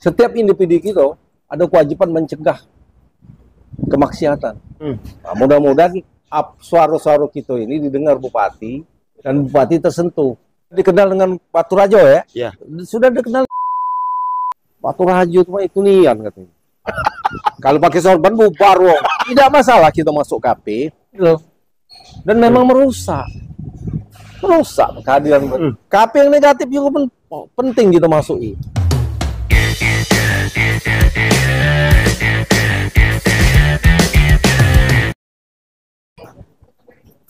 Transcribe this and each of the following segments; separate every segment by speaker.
Speaker 1: setiap individu kita ada kewajiban mencegah kemaksiatan. Nah, mudah-mudahan suara-suara kita ini didengar Bupati dan Bupati tersentuh. Dikenal dengan Batu Rajo ya?
Speaker 2: Iya.
Speaker 1: Sudah dikenal Batu Rajo itu nian katanya. Kalau pakai sorban bubar, wong. Tidak masalah kita masuk KP, gitu. Dan memang merusak kehadiran. KP yang negatif juga penting kita masuki.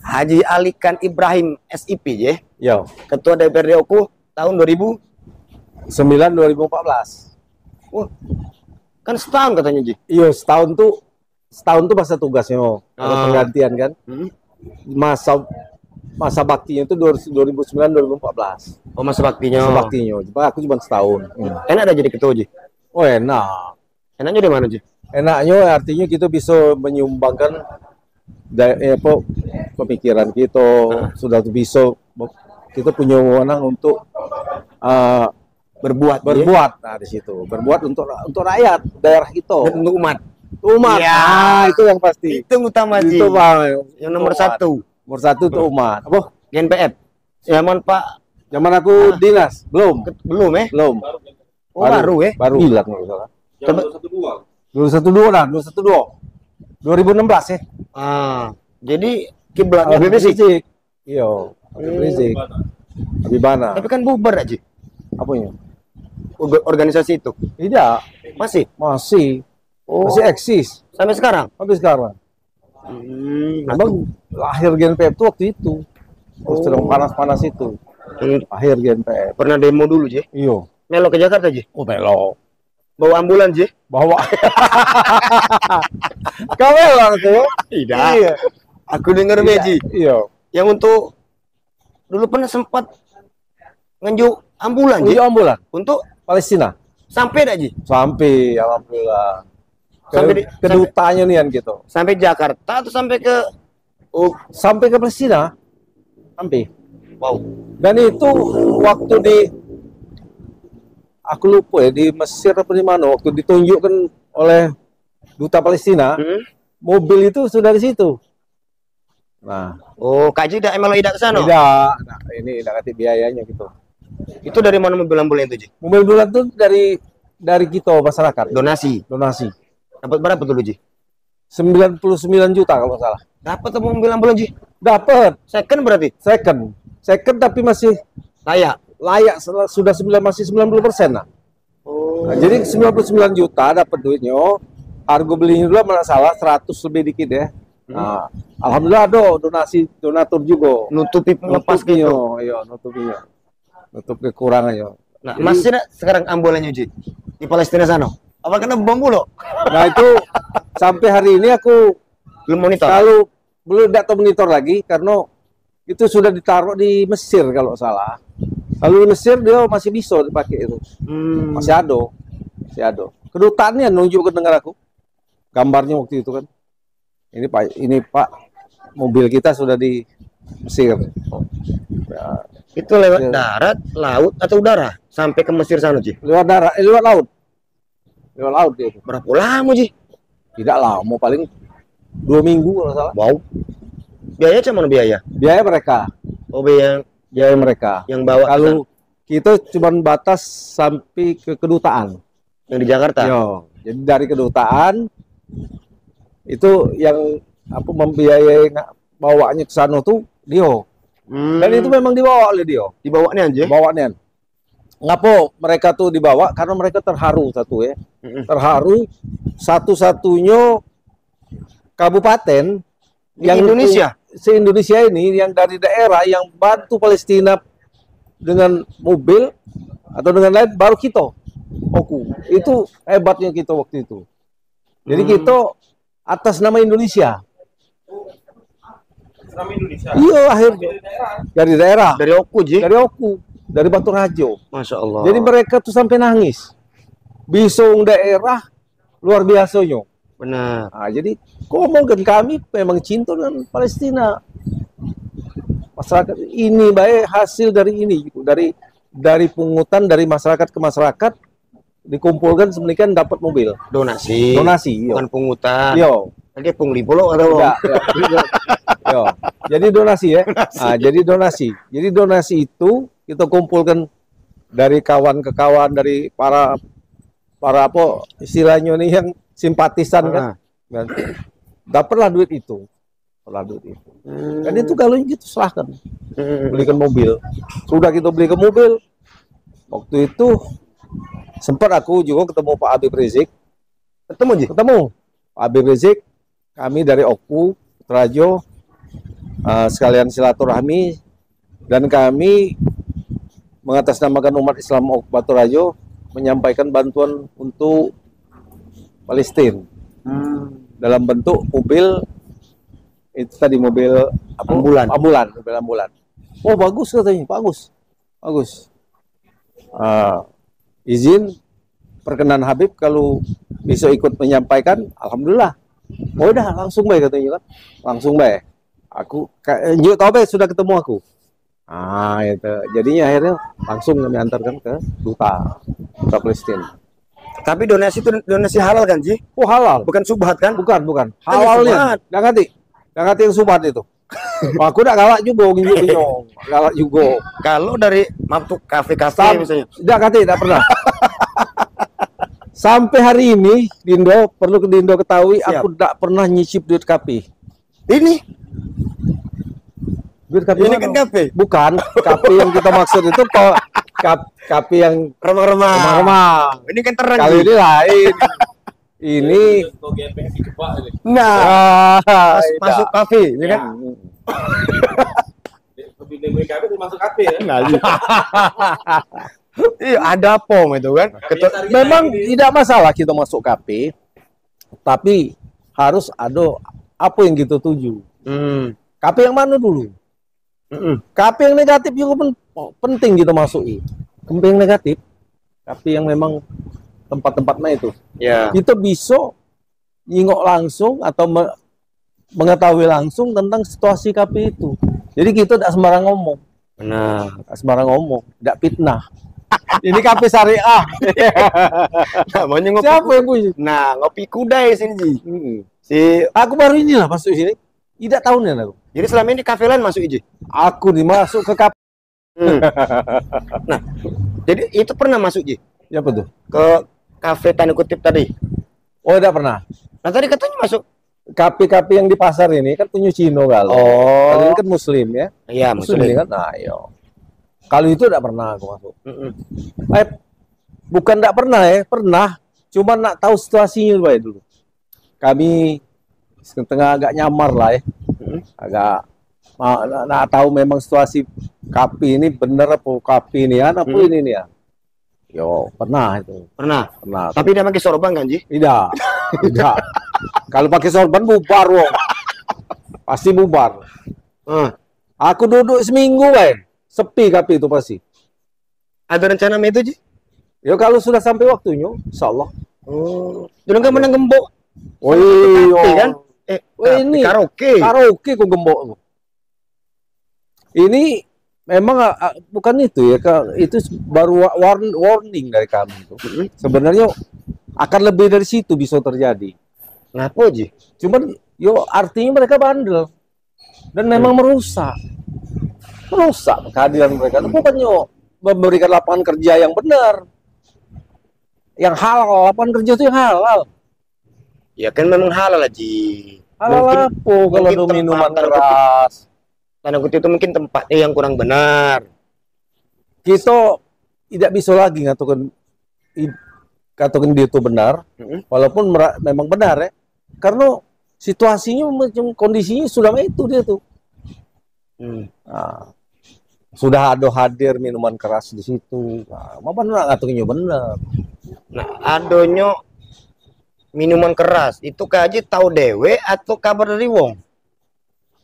Speaker 2: Haji Alikan Ibrahim SIP je,
Speaker 1: Yo,
Speaker 2: Ketua DPRD Oku tahun 2014. Wah, kan setahun katanya Ji.
Speaker 1: Iya, setahun tuh masa tugasnya, ada penggantian kan. Masa baktinya itu 2009-2014.
Speaker 2: Oh, masa baktinya.
Speaker 1: Masa baktinya, aku cuma setahun.
Speaker 2: Enak ada jadi ketua Ji.
Speaker 1: Oh, enak.
Speaker 2: Enaknya di mana Ji?
Speaker 1: Enaknya artinya kita bisa menyumbangkan pemikiran kita, sudah bisa kita punya wewenang untuk berbuat. Nah, di situ berbuat untuk rakyat daerah kita,
Speaker 2: Dan untuk umat.
Speaker 1: Ya. Nah, itu yang pasti,
Speaker 2: Itu yang utama Ji.
Speaker 1: itu bang,
Speaker 2: Yang nomor satu
Speaker 1: itu umat. Apa
Speaker 2: GNPF. Zaman Pak
Speaker 1: zaman aku dinas belum
Speaker 2: Oh, baru ya?
Speaker 1: baru bilang nggak salah 2016 ya.
Speaker 2: Jadi kiblatnya Habib Rizik.
Speaker 1: Iya, Habib Rizik. Habibana.
Speaker 2: Tapi kan bubar aja
Speaker 1: Apanya?
Speaker 2: organisasi itu.
Speaker 1: Tidak,
Speaker 2: Masih
Speaker 1: masih eksis
Speaker 2: sampai sekarang.
Speaker 1: sampai sekarang. Memang lahir GNPF itu waktu itu. Sedang panas-panas itu. Akhir GNPF.
Speaker 2: Pernah demo dulu, Ji.
Speaker 1: Iya.
Speaker 2: Melo ke Jakarta, Ji.
Speaker 1: Oh, belok.
Speaker 2: Bawa ambulan, Ji.
Speaker 1: Bawa. Kau belok tuh?
Speaker 2: Tidak.
Speaker 1: Iya.
Speaker 2: Aku dengar Ji.
Speaker 1: Iya.
Speaker 2: Yang untuk dulu pernah sempat ngenjuk ambulan, Ji.
Speaker 1: Iya, ambulan
Speaker 2: Untuk
Speaker 1: Palestina.
Speaker 2: sampai dah, Ji.
Speaker 1: Sampai, alhamdulillah.
Speaker 2: Sampai
Speaker 1: Kedutanya nih kan gitu.
Speaker 2: Sampai Jakarta atau sampai ke
Speaker 1: Sampai ke Palestina. Sampai.
Speaker 2: wow.
Speaker 1: Dan itu waktu aku lupa ya, di Mesir apa di mana, waktu ditunjukkan oleh duta Palestina, mobil itu sudah di situ. Nah,
Speaker 2: Oh, Kak Ji tidak emang tidak ke sana?
Speaker 1: tidak. Nah, ini tidak kasih biayanya gitu.
Speaker 2: Itu dari mana mobil ambulan itu, Ji?
Speaker 1: Mobil bulan itu dari kita masyarakat.
Speaker 2: Donasi. Dapat berapa dulu, Ji?
Speaker 1: 99 juta kalau nggak salah.
Speaker 2: Dapat tuh mobil ambulan, Ji?
Speaker 1: Dapat.
Speaker 2: Second berarti?
Speaker 1: Second tapi masih
Speaker 2: Layak.
Speaker 1: sudah masih 90%. Nah.
Speaker 2: Oh.
Speaker 1: Nah, jadi 99 juta dapat duitnya. Harga belinya dulu mana salah 100 lebih dikit ya. Nah, alhamdulillah ada donatur juga.
Speaker 2: Nutupi pelepas gitu.
Speaker 1: Iya, nutupinya. Nutup kekurangannya.
Speaker 2: Nah, masih ada sekarang ambulannya, Ji? Di Palestina sana. Apa kena bom mulu?
Speaker 1: Nah, itu sampai hari ini aku
Speaker 2: Belum monitor.
Speaker 1: kalau belum tidak monitor lagi karena itu sudah ditaruh di Mesir kalau salah. Kalau di Mesir dia masih bisa dipakai itu. Masih ada. Kedutaannya nunjuk ke dengar aku. Gambarnya waktu itu kan. Ini Pak, mobil kita sudah di Mesir. Ya,
Speaker 2: Itu lewat darat, laut, atau udara? Sampai ke Mesir sana, Ji?
Speaker 1: lewat darat, lewat laut. Lewat laut dia.
Speaker 2: Berapa lama, Ji?
Speaker 1: Tidak lama, paling 2 minggu kalau salah.
Speaker 2: Wow. Biaya cuma mana biaya?
Speaker 1: Biaya mereka.
Speaker 2: Oh, biaya
Speaker 1: mereka.
Speaker 2: yang bawa
Speaker 1: Kalau kita cuma batas sampai ke kedutaan.
Speaker 2: yang di Jakarta.
Speaker 1: Yo, jadi dari kedutaan itu yang membiayai bawanya ke sana tuh dia. Dan itu memang dibawa oleh dia.
Speaker 2: Dibawanya aja.
Speaker 1: Bawanya. Ngapa mereka tuh dibawa? Karena mereka terharu satu ya. Terharu satu-satunya kabupaten yang
Speaker 2: Indonesia.
Speaker 1: Se-Indonesia ini yang dari daerah yang bantu Palestina dengan mobil atau dengan lain baru kita. Oku. Itu hebatnya kita waktu itu. Jadi kita atas nama Indonesia.
Speaker 3: Nama Indonesia.
Speaker 1: Iya, akhirnya dari daerah.
Speaker 2: Dari Oku, Ji.
Speaker 1: Dari Oku, dari Batu Rajo.
Speaker 2: Masya Allah.
Speaker 1: Jadi mereka tuh sampai nangis. Bisung daerah luar biasanya.
Speaker 2: Benar.
Speaker 1: Nah, jadi ngomongkan kami memang cinta dengan Palestina. Masyarakat ini baik hasil dari ini gitu. Dari pungutan dari masyarakat ke masyarakat dikumpulkan sebenarnya dapat mobil.
Speaker 2: Donasi.
Speaker 1: Donasi, yo.
Speaker 2: Bukan pungutan.
Speaker 1: Yo.
Speaker 2: Tadi pungli polo atau?
Speaker 1: Ya, yo. Jadi donasi ya. Nah, jadi donasi. Jadi donasi itu kita kumpulkan dari kawan ke kawan, dari para apa istilahnya nih yang simpatisan kan. Dan dapatlah duit itu. Dan itu kalau gitu serahkan. Belikan mobil. Sudah kita belikan mobil. Waktu itu sempat aku juga ketemu Pak Habib Rizik. Ketemu Pak Habib Rizik. Kami dari OKU Rajo sekalian silaturahmi, dan kami mengatasnamakan umat Islam OKU Baturajo menyampaikan bantuan untuk Palestina dalam bentuk mobil itu tadi, mobil ambulan. Oh bagus katanya, bagus. Izin perkenan Habib kalau bisa ikut menyampaikan, alhamdulillah. Oh udah langsung baik katanya kan, langsung baik. Aku tahu baik sudah ketemu aku. Itu jadinya akhirnya langsung kami antarkan ke duta Palestina.
Speaker 2: Tapi donasi itu donasi halal kan, Ji?
Speaker 1: Oh halal,
Speaker 2: bukan subhat kan?
Speaker 1: Bukan. Halalnya. Jangan yang subhat itu. Aku udah galak juga, galak juga.
Speaker 2: Kalau dari masuk kafe-kafe misalnya.
Speaker 1: Tidak pernah. Sampai hari ini, Dindo perlu ke Dindo ketahui, aku tidak pernah nyicip duit kafe.
Speaker 2: Ini
Speaker 1: ini
Speaker 2: kan kafe?
Speaker 1: Bukan, kafe yang kita maksud itu kok kafe yang remah-remah.
Speaker 2: Ini kan terang.
Speaker 1: Kali ini lain. Ini
Speaker 2: masuk kafe, ya kan?
Speaker 3: Masuk kafe ya.
Speaker 2: Iya, ada pom itu kan.
Speaker 1: Memang tidak masalah kita masuk kafe, tapi harus ada apa yang kita tuju. Kafe yang mana dulu? Kafe yang negatif juga penting kita masuki. Kafe yang negatif, kafe yang memang tempat-tempatnya itu.
Speaker 2: Ya.
Speaker 1: Kita bisa nyingok langsung atau mengetahui langsung tentang situasi kafe itu. Jadi kita tidak sembarang ngomong.
Speaker 2: Benar.
Speaker 1: Sembarang ngomong, tidak fitnah. Ini kafe syariah.
Speaker 2: Namanya ngopi.
Speaker 1: Siapa yang punya?
Speaker 2: Nah, ngopi kudai sini.
Speaker 1: Aku baru ini lah masuk sini. Tidak tahu nih aku.
Speaker 2: Jadi selama ini kafe lain masuk Iji?
Speaker 1: Aku dimasuk ke kafe.
Speaker 2: Nah, jadi itu pernah masuk Ji?
Speaker 1: Ya betul.
Speaker 2: Ke kafe tanda kutip tadi?
Speaker 1: Oh, tidak pernah.
Speaker 2: Nah, tadi katanya masuk.
Speaker 1: Kafe-kafe yang di pasar ini kan punya Cino kalau. Kalau ini kan Muslim ya.
Speaker 2: Iya, Muslim
Speaker 1: kan. Nah, yo. Kalau itu tidak pernah aku masuk. Bukan tidak pernah ya, pernah. Cuma nak tahu situasinya dulu. Kami setengah agak nyamar lah ya. Agak nak tahu memang situasi kafe ini bener apa kafe ini apa ini nih ya. Yo, pernah itu.
Speaker 2: Pernah. Tapi dia pakai sorban kan, Ji?
Speaker 1: Tidak. Kalau pakai sorban bubar, wong. Pasti bubar. Aku duduk seminggu, sepi kafe itu pasti.
Speaker 2: Ada rencana itu, Ji?
Speaker 1: Ya kalau sudah sampai waktunya, insyaallah.
Speaker 2: Jangan nggak menang gembok.
Speaker 1: Oh iya
Speaker 2: kan?
Speaker 1: Ini
Speaker 2: karaoke
Speaker 1: kok gembok. Ini memang bukan itu ya, itu baru warning dari kami itu. Sebenarnya akan lebih dari situ bisa terjadi.
Speaker 2: Kenapa, Ji?
Speaker 1: Cuman artinya mereka bandel dan memang merusak kehadiran mereka. Bukannya memberikan lapangan kerja yang benar, yang halal. Lapangan kerja itu yang halal.
Speaker 2: Ya kan memang halal, Ji.
Speaker 1: Halal apa kalau ada minuman keras?
Speaker 2: Tanda kutip itu mungkin tempatnya yang kurang benar.
Speaker 1: Kita tidak bisa lagi ngatakan dia itu benar, walaupun memang benar ya. Karena situasinya macam kondisinya sudah itu dia tuh. Nah, sudah ada hadir minuman keras di situ. Nah, apa ngatakannya benar?
Speaker 2: Nah, adonyo minuman keras itu kaji tahu dewe atau kabar dari wong?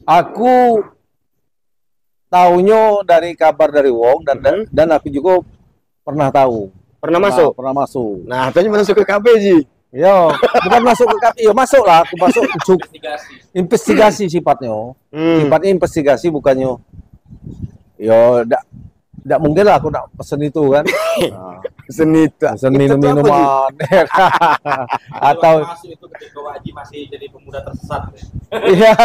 Speaker 1: Aku taunya dari kabar dari wong dan aku juga pernah tahu.
Speaker 2: Pernah masuk. Nah, tanya masuk ke KB, Ji.
Speaker 1: Yo, bukan masuk ke KB, yo masuk lah. Aku masuk investigasi sifatnya. Sifatnya investigasi bukannya. Yo, tidak mungkin lah aku nak pesen itu kan. Pesan minum-minuman. Atau
Speaker 3: masuk itu ketika Wak Haji masih jadi pemuda tersesat.
Speaker 1: iya.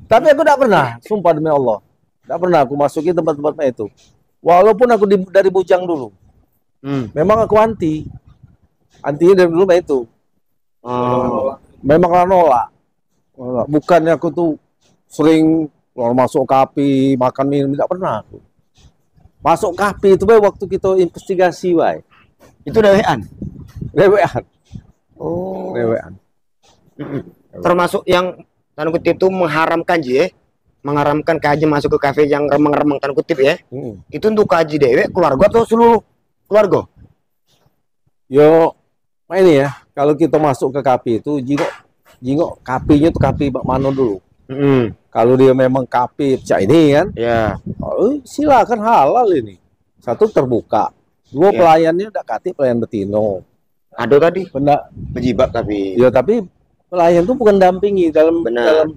Speaker 1: Tapi aku tidak pernah, sumpah demi Allah. Tidak pernah aku masuki tempat-tempat itu. Walaupun aku dari bujang dulu. Memang aku anti. Antinya dari dulu itu. Memang lah nolak. Bukannya aku tuh sering keluar masuk kafe, makan minum, tidak pernah aku. Masuk kafe itu waktu kita investigasi, Bay.
Speaker 2: Itu dewean.
Speaker 1: Dewean.
Speaker 2: Oh.
Speaker 1: Dewean.
Speaker 2: Termasuk yang tanda kutip itu mengharamkan mengharamkan Kak Haji masuk ke kafe yang remeng-remeng tanda kutip ya. Itu untuk Kak Haji dewe keluarga atau seluruh keluarga?
Speaker 1: Yo, ini ya, kalau kita masuk ke kafe itu jingok kafenya tuh kafe mana dulu. Kalau dia memang kafe cak ini kan,
Speaker 2: ya.
Speaker 1: Oh, silakan halal ini. Satu terbuka, dua pelayannya udah kati pelayan betino.
Speaker 2: Ada tadi.
Speaker 1: Benar.
Speaker 2: Berjibak tapi.
Speaker 1: Ya tapi pelayan tuh bukan dampingi dalam hal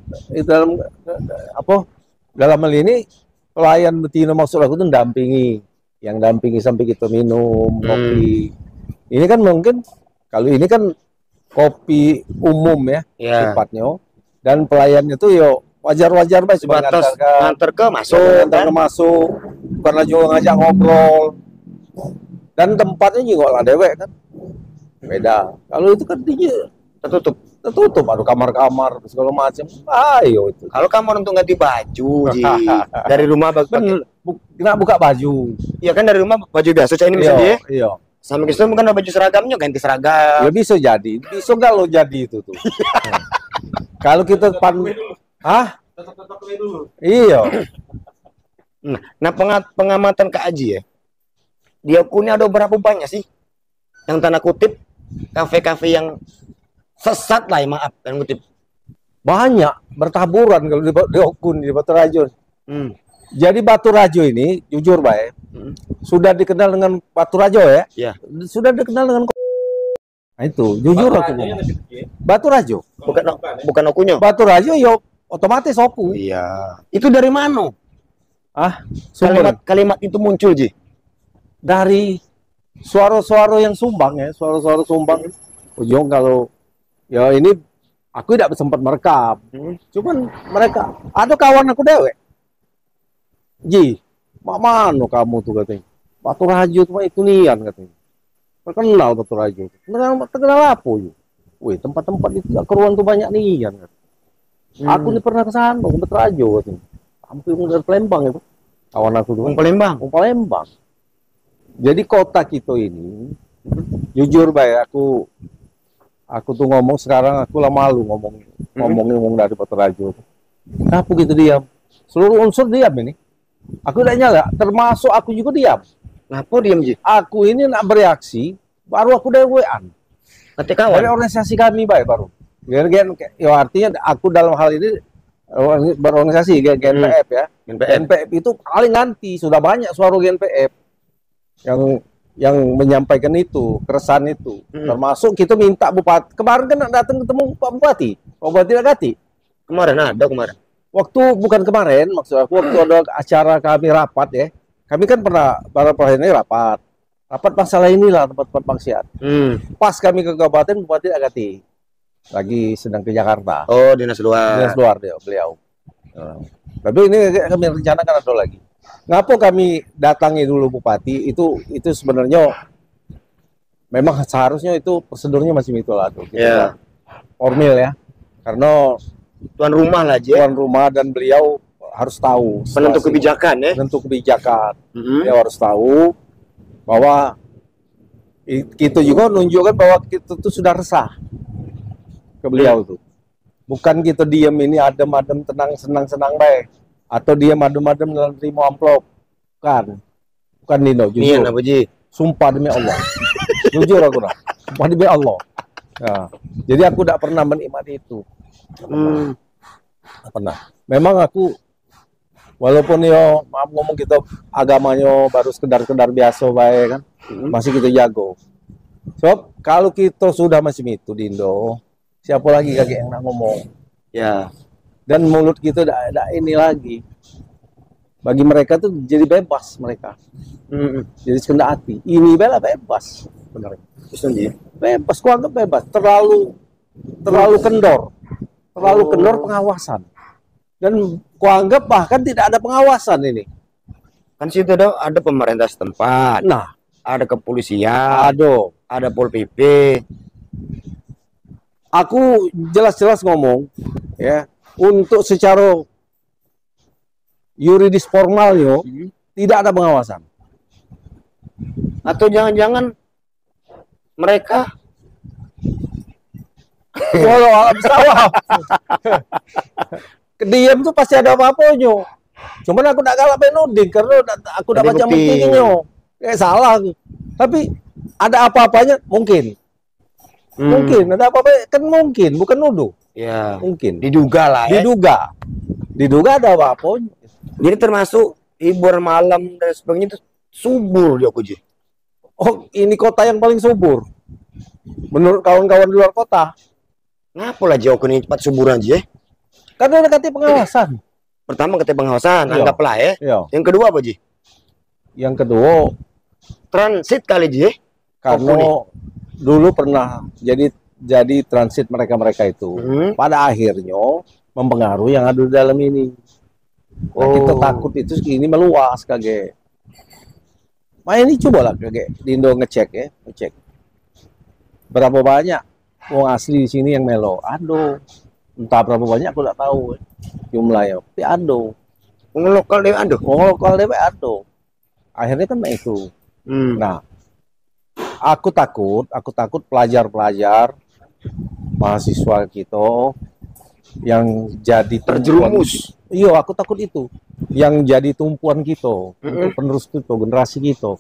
Speaker 1: ini pelayan betina maksud aku tuh dampingi, yang dampingi sampai kita minum kopi. Ini kan mungkin kalau ini kan kopi umum ya sifatnya, dan pelayannya tuh yo wajar-wajar baik cuma
Speaker 2: ngantar ke masuk,
Speaker 1: bukan lagi ngajak ngobrol, dan tempatnya juga lah dewek kan beda. Kalau itu kan dia tertutup, ada kamar-kamar segala macam. Ayo itu.
Speaker 2: Kalau kamar untuk ganti baju, dari rumah
Speaker 1: kena buka baju.
Speaker 2: Iya kan dari rumah baju biasa ini misalnya.
Speaker 1: Iya.
Speaker 2: Sama kita bukan baju seragamnya ganti seragam.
Speaker 1: Ya bisa jadi, bisa nggak lo jadi itu tuh. Kalau kita
Speaker 3: Tetap dulu.
Speaker 1: Iya.
Speaker 2: Nah pengamatan Kak Haji ya, dia punya ada berapa banyak sih yang tanda kutip kafe-kafe yang sesat lah, maaf tanda kutip.
Speaker 1: Banyak bertaburan kalau di Okun, di Batu Rajo. Jadi Batu Rajo ini jujur baik, sudah dikenal dengan Batu Rajo ya.
Speaker 2: Iya.
Speaker 1: Sudah dikenal dengan nah itu jujur aku ngomong. Batu Rajo.
Speaker 2: Bukan okunya.
Speaker 1: Batu Rajo yo otomatis oku.
Speaker 2: Iya. Itu dari mana? Kalimat itu muncul Ji?
Speaker 1: Dari suara-suara yang sumbang ya, suara-suara sumbang. Ujung kalau ya ini aku tidak sempat merekam. Cuman mereka ada kawan aku dewek. Ji, mana kamu tuh katanya? Batu Rajo tuh itu nian katanya. Terkenal Batu Rajo. Terkenal apa yuk? Wih, tempat-tempat itu keruan tuh banyak nian katanya. Aku nih pernah ke sana, ke Batu Rajo katanya. Hampir dari Palembang itu. Kawan aku tuh. Palembang. Jadi kota kita ini jujur baik aku tuh ngomong sekarang aku lah malu ngomong dari Batu Rajo. Kenapa gitu diam? Seluruh unsur diam ini. Aku tidak nyala, termasuk aku juga diam.
Speaker 2: Kenapa diam Ji?
Speaker 1: Aku ini nak bereaksi, baru aku dewean. Dari organisasi kami baik baru. Ya artinya aku dalam hal ini berorganisasi GNPF ya. GNPF itu paling anti, sudah banyak suara GNPF yang menyampaikan itu, keresahan itu. Termasuk kita minta bupati. Kemarin kan datang ketemu Pak Bupati. Pak Bupati Lagati.
Speaker 2: Kemarin.
Speaker 1: Bukan kemarin, maksud aku waktu ada acara kami rapat ya. Kami kan pernah ini rapat masalah inilah tempat-tempat maksiat. Pas kami ke kabupaten, Bupati Lagati lagi sedang ke Jakarta.
Speaker 2: Oh, dinas luar
Speaker 1: beliau. Tapi ini kami rencanakan ada lagi. Ngapa kami datangi dulu Bupati itu sebenarnya memang seharusnya itu prosedurnya masih itulah tuh. Formil ya. Karena
Speaker 2: tuan rumah lah Ji.
Speaker 1: Tuan rumah dan beliau harus tahu
Speaker 2: penentu kebijakan ya.
Speaker 1: Penentu kebijakan. Beliau harus tahu bahwa kita juga menunjukkan bahwa kita tuh sudah resah ke beliau tuh. Bukan kita diam ini adem-adem tenang senang-senang baik atau diam adem-adem dalam terima amplop. Bukan Nino, jujur.
Speaker 2: Apa Ji?
Speaker 1: Sumpah demi Allah. Jujur aku dah. Sumpah demi Allah. Nah, jadi aku tidak pernah menikmati itu. Pernah. Memang aku walaupun yo maaf ngomong kita agamanya baru sekedar biasa baik kan, masih kita jago. So kalau kita sudah masih itu di Indo, siapa lagi kakek yang nak ngomong?
Speaker 2: Ya.
Speaker 1: Dan mulut kita tidak ini lagi. Bagi mereka tuh jadi bebas mereka. Jadi sekendak hati. Ini bela bebas sebenarnya. Bebas, ku anggap bebas. Terlalu kendor. Terlalu kendor pengawasan. Dan ku anggap bahkan tidak ada pengawasan ini.
Speaker 2: Kan situ ada pemerintah setempat.
Speaker 1: Nah,
Speaker 2: ada kepolisian, ada Pol PP.
Speaker 1: Aku jelas-jelas ngomong ya, untuk secara yuridis formalnya tidak ada pengawasan.
Speaker 2: Atau jangan-jangan mereka
Speaker 1: walau alam sawah. Kediam tuh pasti ada apa-apanya. Cuman aku tidak galak penuding karena aku tidak baca buktinya. Salah. Tapi ada apa-apanya mungkin. Mungkin ada apa-apa kan mungkin, bukan nuduh.
Speaker 2: Ya,
Speaker 1: mungkin.
Speaker 2: Diduga lah ya.
Speaker 1: Diduga ada apa-apanya.
Speaker 2: Jadi termasuk hiburan malam dan sebagainya itu subur ya Ji.
Speaker 1: Oh, ini kota yang paling subur. Menurut kawan-kawan di luar kota.
Speaker 2: Ngapa lah jauh ini cepat suburan aja?
Speaker 1: Karena ada kata pengawasan.
Speaker 2: Pertama kata pengawasan, anggaplah ya.
Speaker 1: Iya.
Speaker 2: Yang kedua apa Ji?
Speaker 1: Yang kedua
Speaker 2: transit kali Ji.
Speaker 1: Karena dulu pernah jadi transit mereka itu. Pada akhirnya mempengaruhi yang ada di dalam ini. Nah, kita takut itu ini meluas kage. Nah ini cobalah kage di Indo ngecek berapa banyak wong asli di sini yang melo. Aduh, entah berapa banyak aku tidak tahu jumlahnya. Tapi aduh,
Speaker 2: wong lokal dewe aduh. Akhirnya kan itu. Nah, aku takut pelajar-pelajar mahasiswa kita yang jadi terjerumus.
Speaker 1: Iya, aku takut itu. Yang jadi tumpuan kita untuk penerus kita, generasi kita.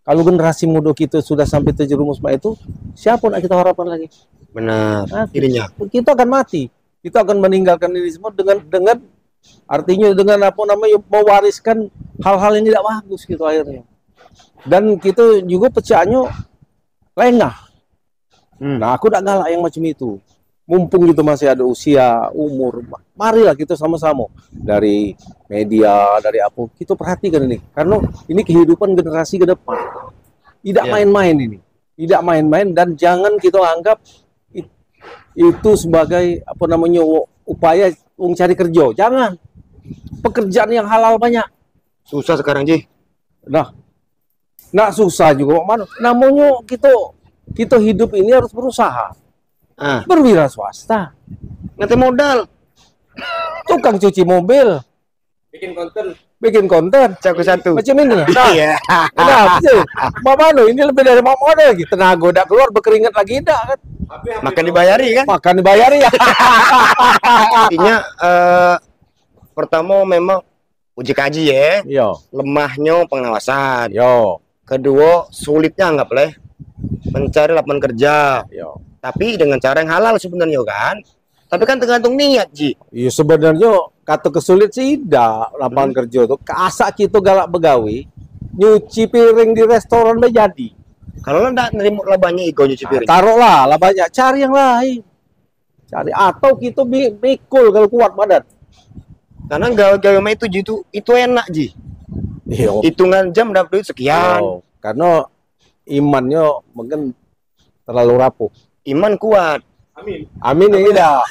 Speaker 1: Kalau generasi muda kita sudah sampai terjerumus itu, siapa nak kita harapkan lagi?
Speaker 2: Benar.
Speaker 1: Dirinya. Kita akan mati. Kita akan meninggalkan ini semua dengan artinya dengan apa namanya mewariskan hal-hal yang tidak bagus gitu akhirnya. Dan kita juga percayaannya lengah. Nah, aku tidak galak yang macam itu. Mumpung gitu masih ada usia, umur, marilah kita sama-sama dari media, dari apa, kita perhatikan ini. Karena ini kehidupan generasi ke depan. Tidak main-main ini. Tidak main-main dan jangan kita anggap itu sebagai apa namanya upaya mencari kerja. Jangan. Pekerjaan yang halal banyak.
Speaker 2: Susah sekarang, Ji.
Speaker 1: Nah susah juga mana. Namanya kita hidup ini harus berusaha. Berwira swasta.
Speaker 2: Nanti modal.
Speaker 1: Tukang cuci mobil. Bikin konten.
Speaker 2: Satu.
Speaker 1: Macam ini. Nah, mana ini lebih dari modal lagi. Tenaga udah keluar berkeringat lagi dah kan.
Speaker 2: Makan dibayari kan?
Speaker 1: Makan dibayari ya.
Speaker 2: Artinya pertama memang uji kaji ya.
Speaker 1: Yo.
Speaker 2: Lemahnya pengawasan.
Speaker 1: Yo.
Speaker 2: Kedua sulitnya anggaplah mencari lapangan kerja.
Speaker 1: Yo.
Speaker 2: Tapi dengan cara yang halal sebenarnya kan. Tapi kan tergantung niat, Ji.
Speaker 1: Iya sebenarnya kata kesulit sih tidak lapangan kerja tuh. Kasak kita galak begawi, nyuci piring di restoran udah jadi.
Speaker 2: Kalau lo nggak nerima labanya iko nyuci piring.
Speaker 1: Taruhlah labanya, cari yang lain. Cari atau kita mikul kalau kuat badan.
Speaker 2: Karena gawe-gawe itu enak, Ji.
Speaker 1: Iya.
Speaker 2: Hitungan jam dapat duit sekian.
Speaker 1: Karena imannya mungkin terlalu rapuh.
Speaker 2: Iman kuat.
Speaker 1: Amin ya tidak.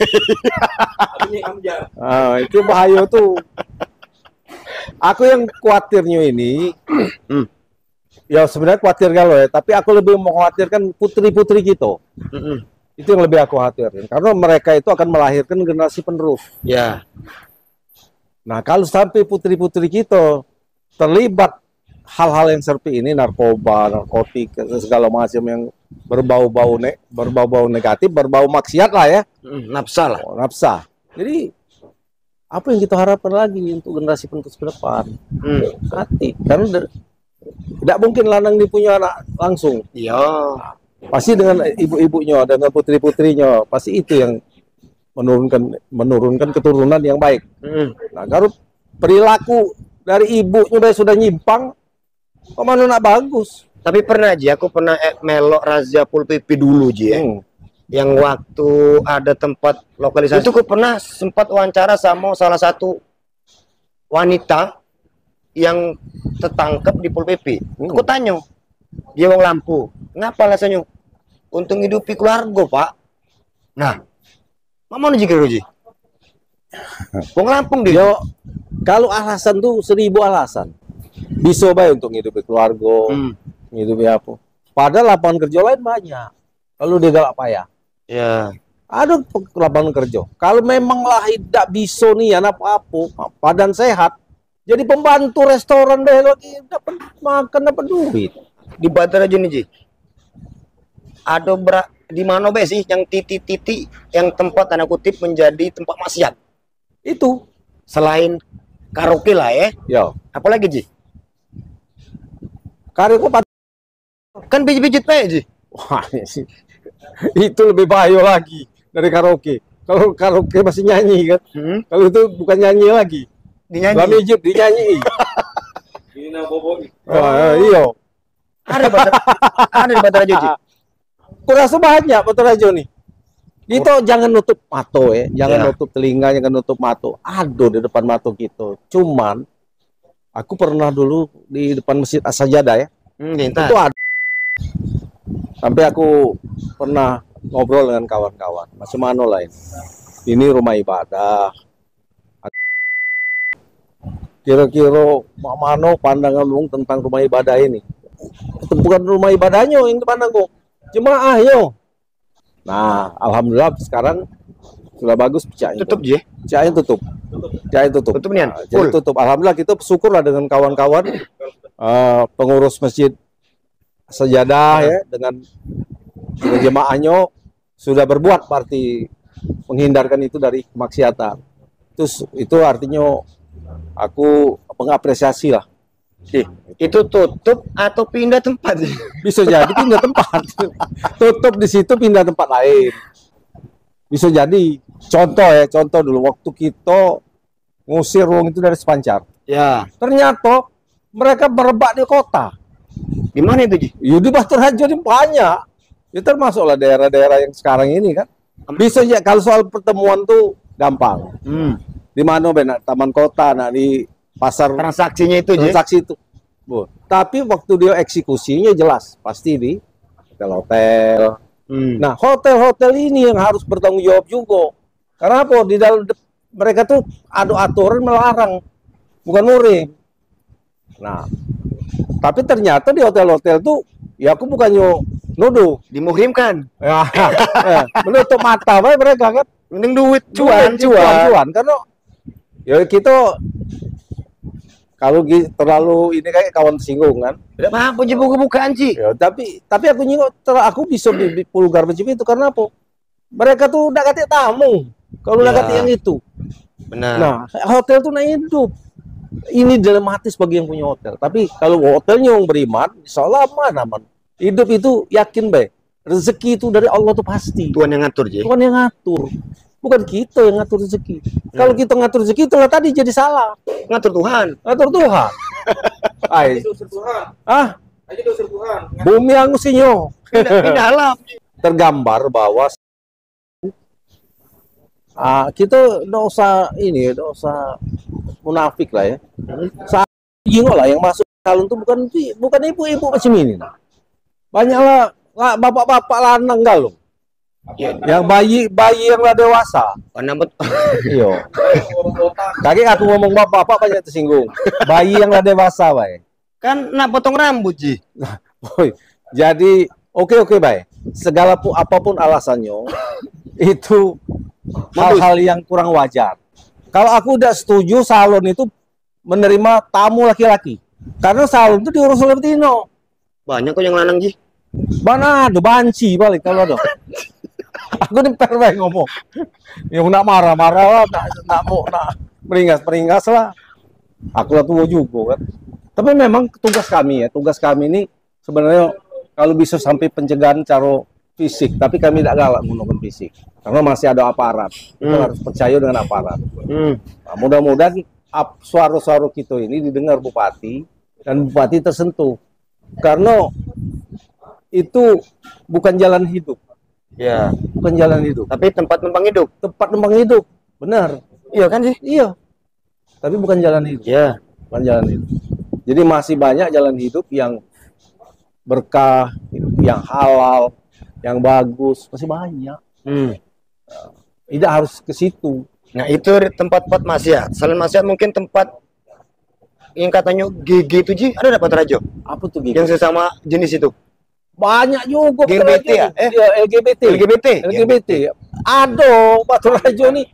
Speaker 1: Itu bahaya tuh. Aku yang khawatirnya ini, ya sebenarnya khawatir kalau ya, tapi aku lebih mengkhawatirkan putri-putri kita. Itu yang lebih aku khawatirkan, karena mereka itu akan melahirkan generasi penerus.
Speaker 2: Ya.
Speaker 1: Nah kalau sampai putri-putri kita terlibat hal-hal yang seperti ini, narkoba, narkotik, segala macam yang berbau-bau negatif, berbau maksiat lah ya.
Speaker 2: Nafsa lah.
Speaker 1: Nafsa. Jadi apa yang kita harapkan lagi untuk generasi penerus ke depan? Hati. Karena tidak mungkin lanang dipunya anak langsung.
Speaker 2: Iya.
Speaker 1: Pasti dengan ibu-ibunya, dengan putri-putrinya, pasti itu yang menurunkan keturunan yang baik. Nah, kalau perilaku dari ibunya sudah nyimpang, kemana nak bagus?
Speaker 2: Tapi pernah aja, aku pernah melok razia Pol PP dulu Ji ya. Yang waktu ada tempat lokalisasi itu aku pernah sempat wawancara sama salah satu wanita yang tertangkap di Pol PP. Aku tanya, dia wong Lampu, ngapa alasannya? Untuk hidupi keluarga, Pak. Nah, mana jika Roji? Wong Lampung dia.
Speaker 1: Yo, kalau alasan tuh 1000 alasan. Bisa baik untuk hidupi keluarga, hidupi apa. Padahal lapangan kerja lain banyak. Kalau dia galak payah.
Speaker 2: Ya.
Speaker 1: Ada lapangan kerja. Kalau memang lah tidak bisa nih anak apa, badan sehat, jadi pembantu restoran deh lagi dapat makan dapat duit.
Speaker 2: Di Batar aja nih, Ji. Ada di mana be sih yang titik-titik yang tempat tanda kutip menjadi tempat maksiat?
Speaker 1: Itu
Speaker 2: Selain karaoke lah ya.
Speaker 1: ya.
Speaker 2: Apalagi, Ji?
Speaker 1: Karirku
Speaker 2: Kan pijit-pijit bae, Ji.
Speaker 1: wah, itu lebih bahaya lagi dari karaoke. Kalau karaoke masih nyanyi kan. Kalau itu bukan nyanyi lagi.
Speaker 2: Dinyanyi.
Speaker 1: Mijit dinyanyi.
Speaker 3: Ini nama bobo.
Speaker 1: Iya.
Speaker 2: Ada di Batar aja, Ji.
Speaker 1: Kurasa banyak betul aja nih. Itu jangan nutup mata ya, jangan
Speaker 2: Ya.
Speaker 1: nutup telinga, jangan nutup mata. Ada di depan mata kita. Cuman aku pernah dulu di depan Masjid As-Sajadah ya. Itu ada. Sampai aku pernah ngobrol dengan kawan-kawan. Macam mana lain. Ini rumah ibadah. Kira-kira mana pandangan lu tentang rumah ibadah ini? Itu bukan rumah ibadahnya yang dipandang kok. Jemaah yo. Nah, alhamdulillah sekarang sudah bagus pecahnya.
Speaker 2: Tutup, Ji.
Speaker 1: Pecahnya tutup. Pecahnya tutup.
Speaker 2: Tutup nih,
Speaker 1: Nah, jadi tutup. Alhamdulillah kita bersyukur lah dengan kawan-kawan pengurus masjid Sajadah ya dengan jemaahnya sudah berbuat berarti menghindarkan itu dari kemaksiatan. Itu artinya aku mengapresiasi lah.
Speaker 2: Itu tutup atau pindah tempat?
Speaker 1: Bisa jadi pindah tempat. Tutup di situ pindah tempat lain. Bisa jadi. Contoh dulu waktu kita ngusir wong itu dari Sepancar.
Speaker 2: Ya.
Speaker 1: Ternyata mereka merebak di kota.
Speaker 2: Di mana itu, Ji?
Speaker 1: Ya di Batu Rajo ini banyak. Ya termasuklah daerah-daerah yang sekarang ini kan. Bisa ya kalau soal pertemuan tuh gampang. Di mana benar taman kota, nah di pasar
Speaker 2: Transaksinya itu, Ji.
Speaker 1: transaksi itu. Bu. Tapi waktu dia eksekusinya jelas pasti di hotel-hotel. Nah, hotel-hotel ini yang harus bertanggung jawab juga. Karena apa? Di dalam mereka tuh ada aturan melarang, bukan murim. Nah, tapi ternyata di hotel-hotel tuh ya aku bukannya nuduh,
Speaker 2: Dimuhrimkan.
Speaker 1: ya, menutup mata baik mereka kan.
Speaker 2: Mending duit,
Speaker 1: Cuan. Karena ya kita kalau terlalu ini kayak kawan tersinggung kan.
Speaker 2: Tidak apa-apa, Ji, buka-bukaan, Ji.
Speaker 1: Ya, tapi aku nyinggung aku bisa di pulgar macam itu karena apa? Mereka tuh udah kata tamu. Kalau udah
Speaker 2: Ya.
Speaker 1: kata yang itu.
Speaker 2: Benar.
Speaker 1: Nah, hotel tuh naik hidup. Ini dilematis bagi yang punya hotel. Tapi kalau hotelnya yang beriman, insya Allah aman. Hidup itu yakin baik. Rezeki itu dari Allah tuh pasti.
Speaker 2: Tuhan yang ngatur, Ji.
Speaker 1: Tuhan yang ngatur. Bukan kita yang ngatur rezeki. Kalau kita ngatur rezeki, itulah tadi jadi salah.
Speaker 2: Ngatur Tuhan.
Speaker 1: Ngatur Tuhan. Ay,
Speaker 3: Itu usir Tuhan. Aja usir Tuhan.
Speaker 1: bumi yang usinya.
Speaker 2: Pindah alam.
Speaker 1: Tergambar bahwa kita nggak usah munafik lah ya. Saat lah yang masuk calon tuh bukan ibu-ibu macam ini. Nah. Banyaklah bapak-bapak lanang galuh. Yang bayi yang lah dewasa.
Speaker 2: Karena betul.
Speaker 1: Iya. Kaki aku ngomong bapak-bapak banyak tersinggung. Bayi yang lah dewasa, baik.
Speaker 2: Kan nak potong rambut, Ji.
Speaker 1: Jadi oke baik. Segala apapun alasannya itu hal-hal yang kurang wajar. Kalau aku udah setuju salon itu menerima tamu laki-laki. Karena salon itu diurus oleh betina.
Speaker 2: Banyak kok yang lanang, Ji.
Speaker 1: Mana ada banci balik kalau ada. Aku nih perwe ngomong. Yang nak marah-marah lah, nak meringas lah. Aku lah tua juga kan. Tapi memang tugas kami ini sebenarnya kalau bisa sampai pencegahan cara fisik, tapi kami tidak galak menggunakan fisik. Karena masih ada aparat. Kita harus percaya dengan aparat. Nah, mudah-mudahan suara-suara kita ini didengar Bupati dan Bupati tersentuh. Karena itu bukan jalan hidup.
Speaker 2: Ya.
Speaker 1: Bukan jalan hidup.
Speaker 2: Tapi tempat numpang hidup.
Speaker 1: Tempat numpang hidup. Benar.
Speaker 2: Iya kan, Ji?
Speaker 1: Iya. Tapi bukan jalan hidup.
Speaker 2: Ya.
Speaker 1: bukan jalan hidup. Jadi masih banyak jalan hidup yang berkah, yang halal, yang bagus, masih banyak. Tidak harus ke situ.
Speaker 2: Nah, itu tempat-tempat maksiat. Selain maksiat mungkin tempat yang katanya GG itu Ji, ada dapat Rajo?
Speaker 1: Apa tuh gitu?
Speaker 2: Yang sesama jenis itu.
Speaker 1: Banyak juga
Speaker 2: LGBT ya?
Speaker 1: LGBT.
Speaker 2: LGBT.
Speaker 1: LGBT. Aduh, Batu Rajo nih.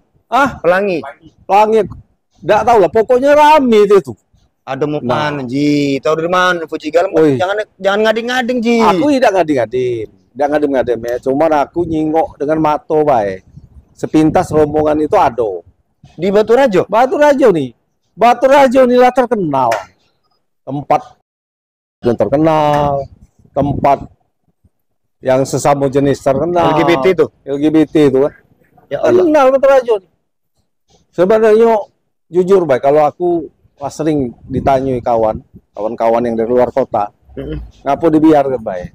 Speaker 2: Pelangi.
Speaker 1: Pelangi. Enggak tahu lah, pokoknya rame itu.
Speaker 2: Ada mau mana Ji? Tahu dari mana? Fuji Galam. Jangan ngading-ngading Ji.
Speaker 1: Aku tidak ngading-ngading. Tidak ngading-ngading ya. Cuma aku nyingok dengan mato baik. Sepintas rombongan itu ada.
Speaker 2: Di Batu Rajo?
Speaker 1: Batu Rajo nih. Batu Rajo ini lah terkenal. Tempat yang terkenal. Tempat yang sesama jenis terkenal.
Speaker 2: LGBT itu?
Speaker 1: LGBT itu kan.
Speaker 2: Ya Allah.
Speaker 1: Terkenal Batu Rajo nih. Sebenarnya jujur baik, kalau aku sering ditanyai kawan-kawan yang dari luar kota, ngapa dibiarkan baik?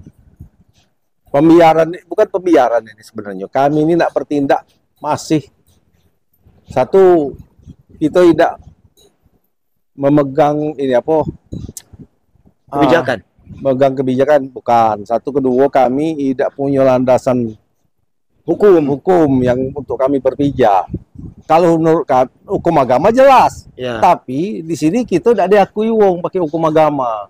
Speaker 1: Pembiaran, bukan pembiaran ini sebenarnya. Kami ini nak bertindak masih satu, kita tidak memegang ini apa?
Speaker 2: Kebijakan.
Speaker 1: Memegang kebijakan bukan. Satu, kedua kami tidak punya landasan hukum yang untuk kami berpijak. Kalau menurut hukum agama jelas, tapi di sini kita tidak diakui wong pakai hukum agama,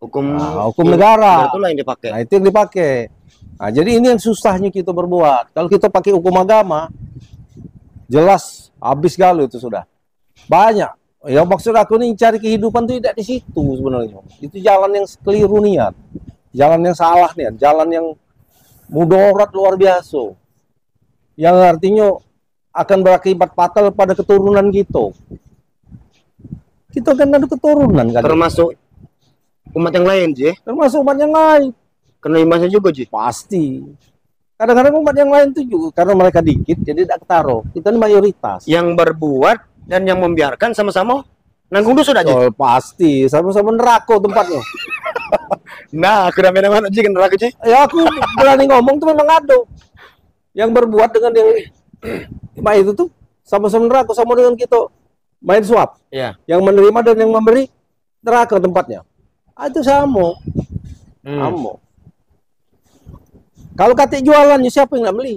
Speaker 1: hukum negara.
Speaker 2: Itulah yang dipakai.
Speaker 1: Nah, itu yang dipakai. Nah, jadi ini yang susahnya kita berbuat. Kalau kita pakai hukum agama, jelas habis galau itu sudah. Banyak. Ya maksud aku nih cari kehidupan itu tidak di situ sebenarnya. Itu jalan yang keliru niat, jalan yang salah niat, jalan yang mudarat luar biasa. Yang artinya akan berakibat fatal pada keturunan kita. Kita akan ada keturunan kan.
Speaker 2: Termasuk umat yang lain, Ji.
Speaker 1: Termasuk umat yang lain.
Speaker 2: Kena imbasnya juga, Ji.
Speaker 1: Pasti. Kadang-kadang umat yang lain itu juga karena mereka dikit jadi tidak ketaruh. Kita ini mayoritas.
Speaker 2: Yang berbuat dan yang membiarkan sama-sama nanggung dosa aja.
Speaker 1: Oh, pasti, sama-sama neraka tempatnya.
Speaker 2: Nah, aku ramai mana Ji neraka, Ji?
Speaker 1: Ya aku berani ngomong tuh memang ada. Yang berbuat dengan yang itu tuh sama-sama neraka, sama dengan kita main suap.
Speaker 2: Iya.
Speaker 1: Yang menerima dan yang memberi neraka tempatnya. Itu sama. Sama. Kalau kata jualan, siapa yang nggak beli?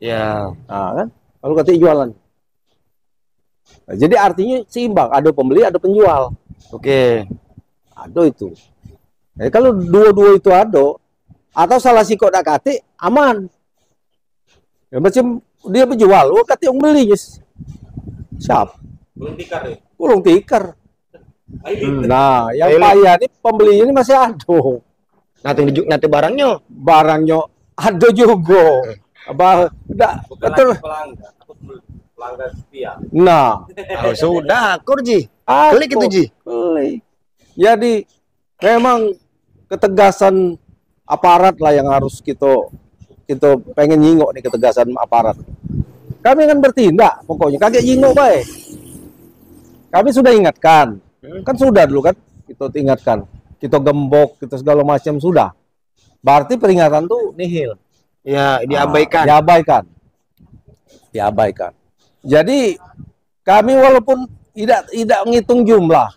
Speaker 2: Ya.
Speaker 1: Nah, kan? Kalau kata jualan. Nah, jadi artinya seimbang, ada pembeli, ada penjual.
Speaker 2: Oke.
Speaker 1: Ada itu. Jadi kalau dua-dua itu ada, atau salah si kok nak kate, aman. Ya macam dia penjual, kate yang beli, yes. Siap.
Speaker 3: Belum tikar ya?
Speaker 1: Belum tikar. Nah, yang payah ini pembeli ini masih ada.
Speaker 2: Nanti barangnya
Speaker 1: ada juga. Betul.
Speaker 3: Pelanggan setia.
Speaker 1: Nah,
Speaker 2: sudah, Ji. Klik itu, Ji.
Speaker 1: Klik. Jadi memang ketegasan aparat lah yang harus kita pengen nyingok nih, ketegasan aparat. Kami akan bertindak, pokoknya kaget nyingok baik. Kami sudah ingatkan, kan sudah dulu kan kita ingatkan, kita gembok, kita segala macam sudah. Berarti peringatan tuh nihil.
Speaker 2: Ya, diabaikan.
Speaker 1: Diabaikan. Jadi kami walaupun tidak menghitung jumlah,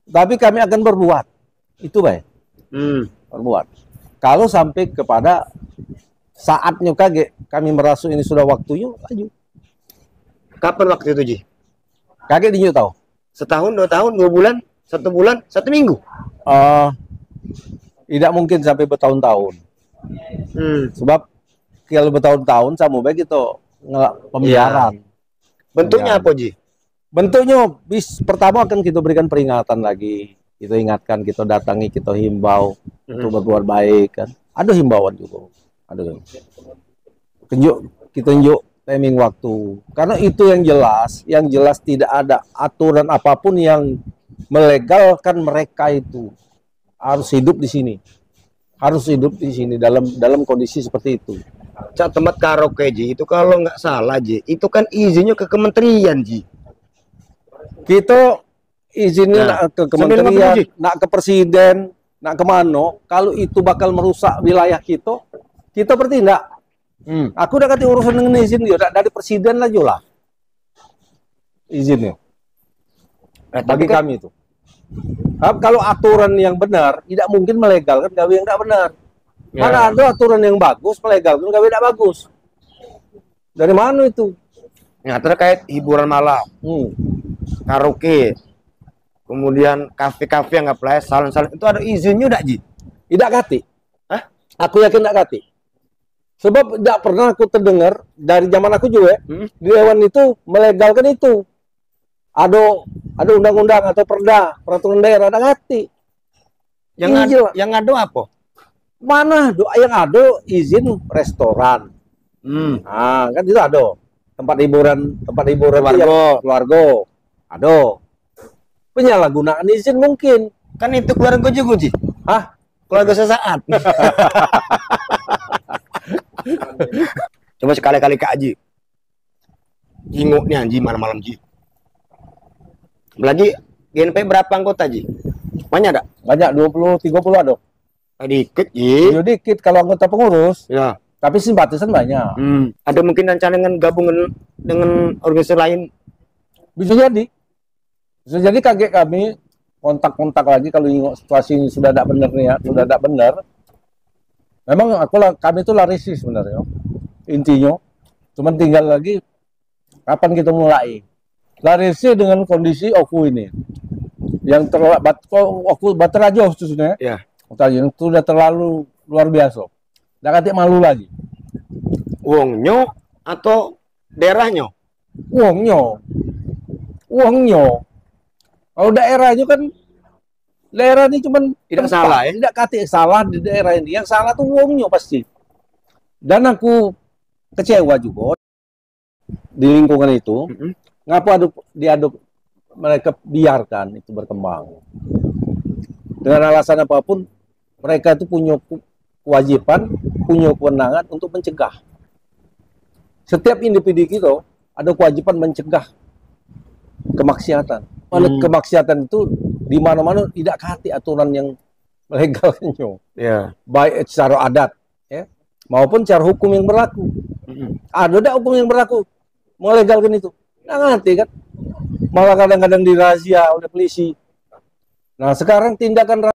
Speaker 1: tapi kami akan berbuat. Itu baik. Berbuat. Kalau sampai kepada saatnya kaget, kami merasa ini sudah waktunya, lanjut.
Speaker 2: Kapan waktu itu, Ji?
Speaker 1: Kaget dinyu tahu.
Speaker 2: Setahun, 2 tahun, 2 bulan, 1 bulan, 1 minggu.
Speaker 1: Tidak mungkin sampai bertahun-tahun. Sebab kalau bertahun-tahun sama baik itu pembiaran.
Speaker 2: Bentuknya apa, Ji?
Speaker 1: Bentuknya pertama akan kita berikan peringatan lagi. Kita ingatkan, kita datangi, kita himbau untuk berbuat baik kan. Ada himbauan juga. Ada. Kita tunjuk timing waktu. Karena itu yang jelas tidak ada aturan apapun yang melegalkan mereka itu harus hidup di sini. Harus hidup di sini dalam kondisi seperti itu.
Speaker 2: Tempat karaoke, Ji, itu kalau nggak salah, Ji, itu kan izinnya ke kementerian, Ji.
Speaker 1: Kita izinnya nak ke kementerian, nak ke presiden, nak kemana. Kalau itu bakal merusak wilayah kita bertindak. Aku udah kasih urusan dengan izin dia, dari presiden aja lah. Izinnya. Bagi kami itu. Kalau aturan yang benar, tidak mungkin melegalkan gawe yang tidak benar.
Speaker 2: Ya.
Speaker 1: Mana ada aturan yang bagus melegalkan gawe tidak bagus? Dari mana itu?
Speaker 2: Nah, terkait hiburan malam, karaoke, kemudian kafe-kafe yang nggak play, salon-salon itu ada izinnya udah Ji?
Speaker 1: Tidak kati.
Speaker 2: Hah?
Speaker 1: Aku yakin tidak kati. Sebab tidak pernah aku terdengar dari zaman aku juga di Dewan itu melegalkan itu. Ada undang-undang atau peraturan daerah ada kati.
Speaker 2: Yang ada apa?
Speaker 1: Mana yang ada izin restoran. Nah, kan itu ada tempat hiburan keluarga. Ada. Penyalahgunaan izin mungkin.
Speaker 2: Kan itu keluarga juga Ji.
Speaker 1: Hah?
Speaker 2: Keluarga sesaat. Coba sekali-kali Kak Haji. Jinguk nih Haji malam-malam Ji. Lagi GNP berapa anggota Ji? Banyak ada?
Speaker 1: Banyak 20-30 ada.
Speaker 2: Dikit Ji.
Speaker 1: Ya, dikit kalau anggota pengurus.
Speaker 2: Ya.
Speaker 1: Tapi simpatisan banyak.
Speaker 2: Ada mungkin rencana dengan gabung dengan organisasi lain?
Speaker 1: Bisa jadi. Bisa jadi kaget kami kontak-kontak lagi kalau situasi ini sudah tidak benar nih ya, sudah tidak benar. Memang kami itu lari sih sebenarnya. Intinya, cuman tinggal lagi kapan kita mulai. Lari sih dengan kondisi Oku ini. Yang Oku Baterajo khususnya.
Speaker 2: Ya.
Speaker 1: Yang sudah terlalu luar biasa. Nggak kati malu lagi.
Speaker 2: Uangnya atau daerahnya?
Speaker 1: Uangnya. Kalau daerahnya kan daerah ini cuman
Speaker 2: Tidak
Speaker 1: tempat,
Speaker 2: salah ya?
Speaker 1: tidak kati salah di daerah ini. Yang salah tuh uangnya pasti. Dan aku kecewa juga di lingkungan itu. Ngapa mereka biarkan itu berkembang. Dengan alasan apapun, mereka itu punya kewajiban, punya kewenangan untuk mencegah. Setiap individu kita ada kewajiban mencegah kemaksiatan. Kemaksiatan itu di mana-mana tidak kati aturan yang melegalkannya.
Speaker 2: Ya.
Speaker 1: Baik secara adat, ya, maupun secara hukum yang berlaku. Ada tidak hukum yang berlaku melegalkan itu? Nggak ngerti kan? Malah kadang-kadang dirazia oleh polisi. Nah sekarang tindakan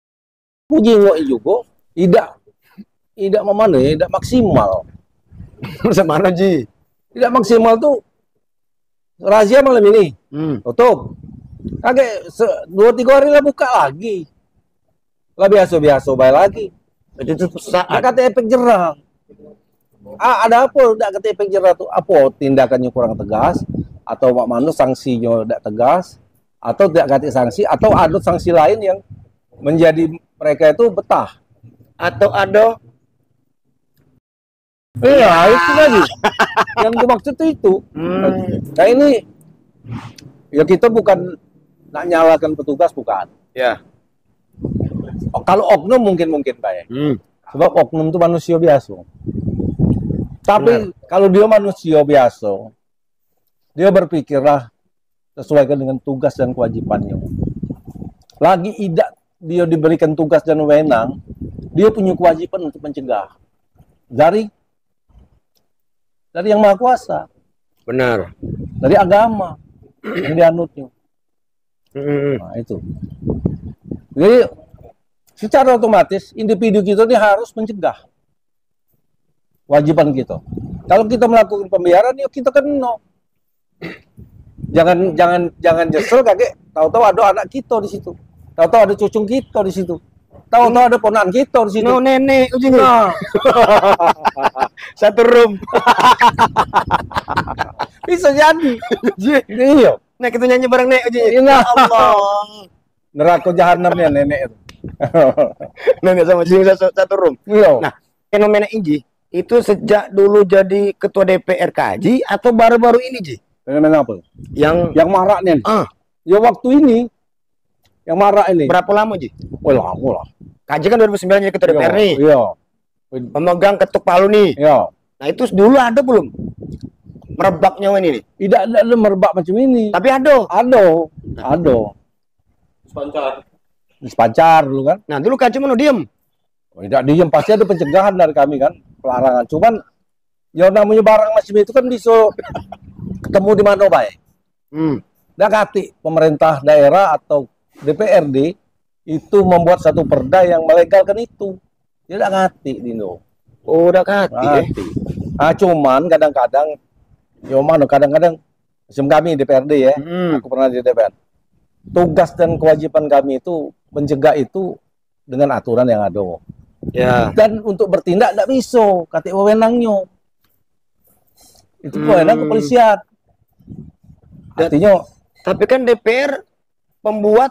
Speaker 1: puji juga tidak memenuhi, tidak maksimal.
Speaker 2: Mana Ji?
Speaker 1: Tidak maksimal tuh razia malam ini, tutup. Kaget 2-3 hari lah buka lagi. Lah biasa-biasa baik lagi.
Speaker 2: Itu saat
Speaker 1: kata efek jerah. Ada apa? Tidak kata efek jerah tuh apa? Tindakannya kurang tegas atau Pak Manu sanksinya tidak tegas atau tidak kata sanksi atau ada sanksi lain yang menjadi mereka itu betah
Speaker 2: atau ada
Speaker 1: itu lagi yang gue maksud itu. Nah ini ya kita bukan nak nyalakan petugas, bukan
Speaker 2: ya.
Speaker 1: Kalau oknum mungkin baik, sebab oknum itu manusia biasa. Tapi kalau dia manusia biasa, dia berpikirlah sesuaikan dengan tugas dan kewajibannya. Lagi tidak dia diberikan tugas dan wewenang, dia punya kewajiban untuk mencegah dari yang Maha Kuasa.
Speaker 2: Benar.
Speaker 1: Dari agama yang dianutnya. Nah, itu. Jadi secara otomatis individu kita ini harus mencegah. Wajiban kita. Kalau kita melakukan pembiaran, yuk kita kena. Jangan nyesel kaget. Tahu-tahu ada anak kita di situ. Tahu-tahu ada cucu kita di situ. Tahu-tahu ada ponakan kita di situ.
Speaker 2: No, nenek ujung.
Speaker 1: Nah.
Speaker 2: Satu room.
Speaker 1: Bisa jadi. Iya.
Speaker 2: Nah, kita nyanyi bareng nek ujung.
Speaker 1: Nah.
Speaker 2: Allah.
Speaker 1: Neraka jahanamnya nenek itu.
Speaker 2: Nenek sama cucu satu room.
Speaker 1: Iya.
Speaker 2: Nah, fenomena ini itu sejak dulu jadi ketua DPR Kaji atau baru-baru ini Ji?
Speaker 1: Fenomena apa?
Speaker 2: Yang
Speaker 1: marak nih. Ya waktu ini yang marak ini.
Speaker 2: Berapa lama Ji?
Speaker 1: Oh lama lah.
Speaker 2: Kaji kan 2009 jadi ketua DPR nih.
Speaker 1: Iya.
Speaker 2: Pemegang ketuk palu nih.
Speaker 1: Iya.
Speaker 2: Nah itu dulu ada belum? Merebaknya ini nih?
Speaker 1: Tidak ada merebak macam ini.
Speaker 2: Tapi ada.
Speaker 1: Ada. Sepancar dulu kan.
Speaker 2: Nah dulu Kaji mana diem?
Speaker 1: Oh, tidak diem, pasti ada pencegahan dari kami kan, pelarangan. Cuman ya namanya barang macam itu kan bisa ketemu di mana baik. Nggak kati pemerintah daerah atau DPRD itu membuat satu perda yang melegalkan itu. Dia tidak ngerti, Dino.
Speaker 2: Oh, udah kati.
Speaker 1: Ngerti. Cuman kadang-kadang, kadang-kadang, macam kami DPRD ya, aku pernah di DPR. Tugas dan kewajiban kami itu mencegah itu dengan aturan yang ada.
Speaker 2: Ya.
Speaker 1: Dan untuk bertindak tidak bisa, kata wewenangnya. Itu wewenang kepolisian. Artinya,
Speaker 2: Tapi kan DPR pembuat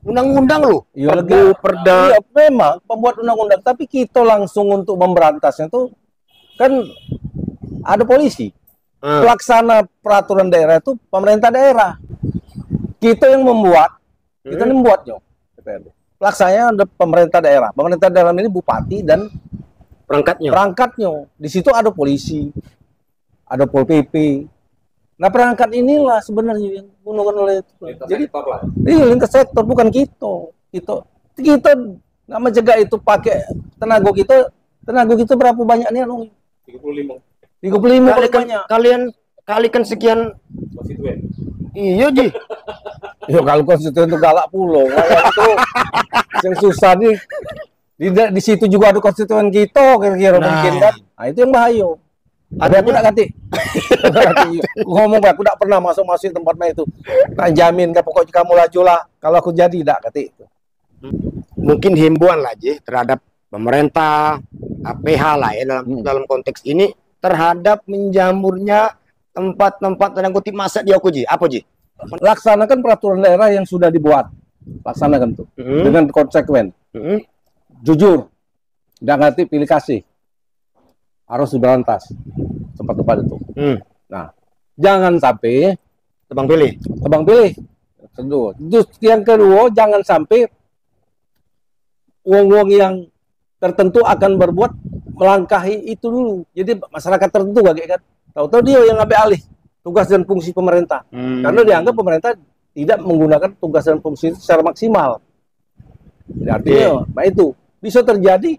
Speaker 2: undang-undang loh.
Speaker 1: iya,
Speaker 2: Perda.
Speaker 1: iya, memang pembuat undang-undang, tapi kita langsung untuk memberantasnya itu kan ada polisi. Pelaksana peraturan daerah itu pemerintah daerah. Kita yang membuat, kita yang membuatnya. Pelaksananya ada pemerintah daerah. Pemerintah daerah ini bupati dan perangkatnya. Di situ ada polisi, ada Pol PP. Nah, perangkat inilah sebenarnya yang digunakan oleh itu. Jadi lintas sektor, bukan kita. Kita nggak mencegah itu pakai tenaga kita berapa banyak nih? 35 banyak.
Speaker 2: Kalian kalikan sekian
Speaker 3: konstituen.
Speaker 2: Iya, Ji.
Speaker 1: Ya kalau konstituen itu galak pulau. Itu yang susah nih. Di situ juga ada konstituen kita kira-kira mungkin kan. Nah, itu yang bahaya. Ada aku nak kati. Ngomong aku tak pernah masuk tempat main itu. Tak jamin kan pokoknya kamu laju lah. Kalau aku jadi tak kati.
Speaker 2: Mungkin himbauan lah, Ji, terhadap pemerintah, APH lah ya dalam konteks ini terhadap menjamurnya tempat-tempat tanda kutip masak di aku, Ji. Apa, Ji?
Speaker 1: Laksanakan peraturan daerah yang sudah dibuat. Laksanakan tuh dengan konsekuen. Jujur. Tidak ngerti pilih kasih. Harus diberantas tempat-tempat itu. Nah, jangan sampai
Speaker 2: Tebang pilih.
Speaker 1: Terus yang kedua, jangan sampai uang-uang yang tertentu akan berbuat melangkahi itu dulu. Jadi masyarakat tertentu kan, tahu-tahu dia yang ambil alih tugas dan fungsi pemerintah. Karena dianggap pemerintah tidak menggunakan tugas dan fungsi itu secara maksimal. Jadi artinya, nah itu bisa terjadi.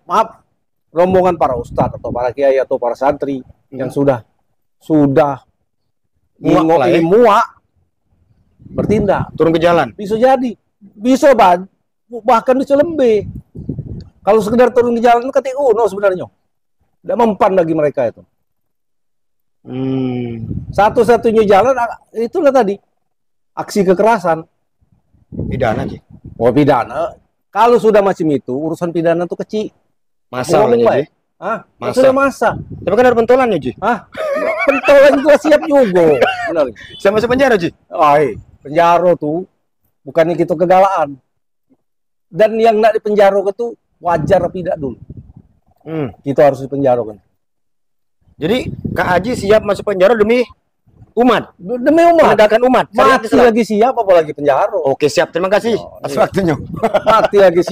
Speaker 1: Maaf, rombongan para ustadz atau para kiai atau para santri yang sudah muak bertindak,
Speaker 2: turun ke jalan.
Speaker 1: bisa jadi, bahkan bisa lebih. Kalau sekedar turun ke jalan itu ketik sebenarnya tidak mempan bagi mereka itu. Satu-satunya jalan itulah tadi aksi kekerasan,
Speaker 2: Pidana, Ji.
Speaker 1: Oh, pidana. Kalau sudah macam itu urusan pidana itu kecil.
Speaker 2: Masa, Ji.
Speaker 1: Sudah masa.
Speaker 2: Tapi kan ada pentolannya, Ji.
Speaker 1: Pentolan itu siap juga. Benar.
Speaker 2: Saya masuk penjara, Ji.
Speaker 1: Penjara tuh bukannya kita kegalaan. Dan yang nak di penjara itu wajar tapi tidak dulu. Kita harus di penjara kan.
Speaker 2: Jadi Kak Haji siap masuk penjara demi umat.
Speaker 1: Demi umat.
Speaker 2: Menegakkan umat.
Speaker 1: Mati lagi siap apalagi penjara.
Speaker 2: Oke, siap. Terima kasih atas waktunya.
Speaker 1: Mati lagi siap.